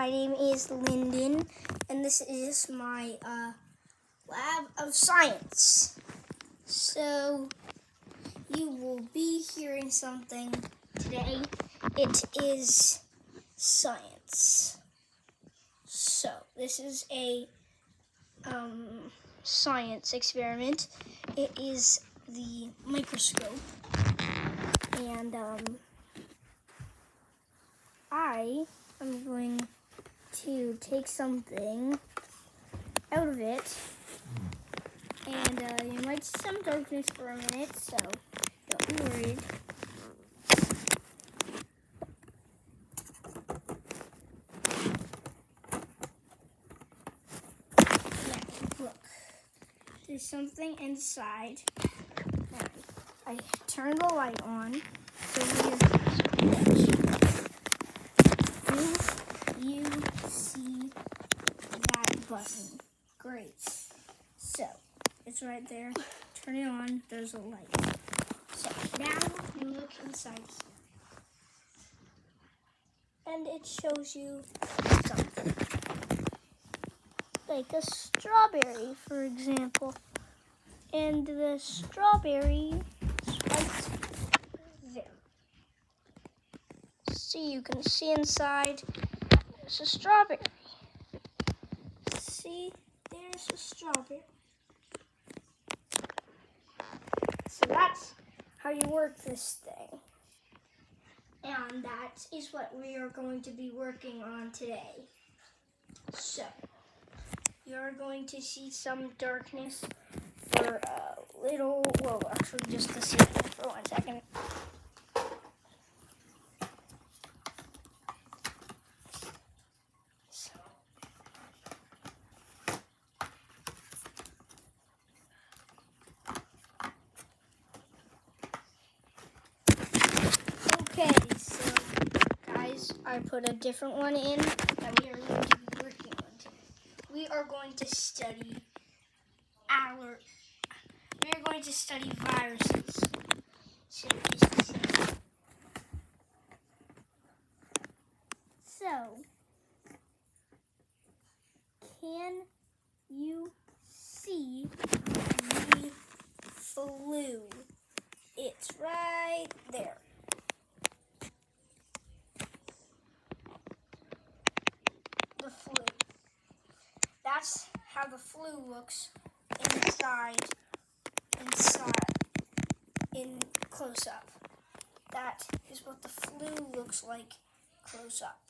my name is Lyndon, and this is my lab of science. So, you will be hearing something today. It is science. So, this is a science experiment. It is the microscope, and I am going to take something out of it, and you might see some darkness for a minute, so don't be worried. Now, look, there's something inside. Now, I turn the light on, so do you see that button? Great. So, it's right there. Turn it on. There's a light. So, now you look inside here. And it shows you something. Like a strawberry, for example. And the strawberry is right there. See, you can see inside. There's a strawberry. See, there's a strawberry. So that's how you work this thing. And that is what we are going to be working on today. So, you're going to see some darkness for a little, well, actually just a second, for 1 second. Okay, so guys, I put a different one in that we are going to be working on today. We are going to study viruses. So, can you see the flu? It's right there. The flu. That's how the flu looks in close up. That is what the flu looks like close up.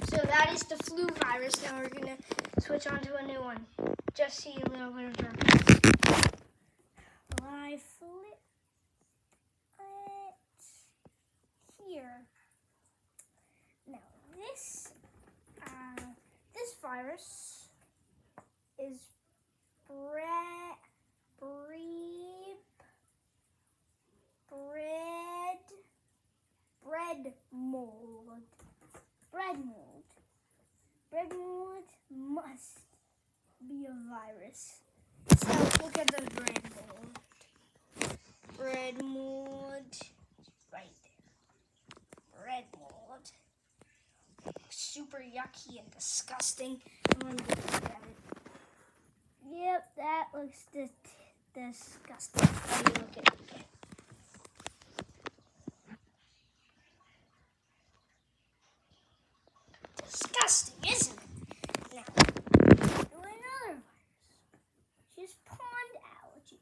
So that is the flu virus. Now we're going to switch on to a new one. Just see a little bit of darkness. I flip it here. Now this virus is bread mold. Bread mold must be a virus. So look at the bread mold. Bread mold, right there. Bread mold. Super yucky and disgusting. I'm gonna look at it. Yep, that looks disgusting. How do you look at it? Disgusting, isn't it? Now, do another virus. Which is pond allergy.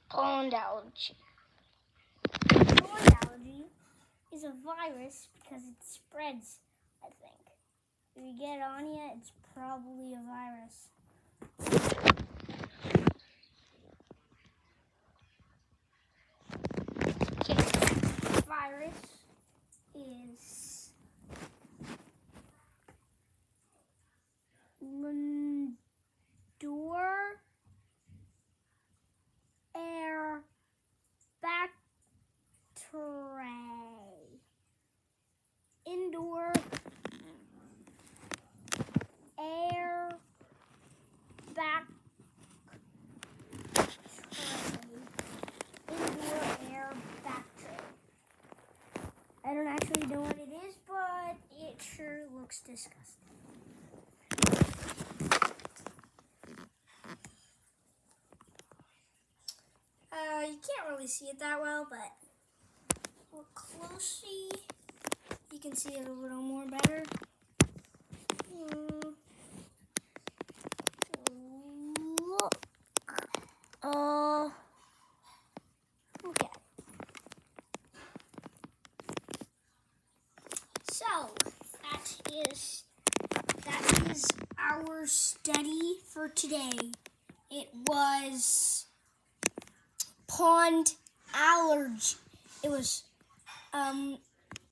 Pond allergy. Pond allergy is a virus because it spreads, I think. If you get on you, it's probably a virus. Okay, this virus is Indoor air bacteria. disgusting. You can't really see it that well, but look closely. You can see it a little more better. Look. Look at it. So that is our study for today. It was pond allergy. It was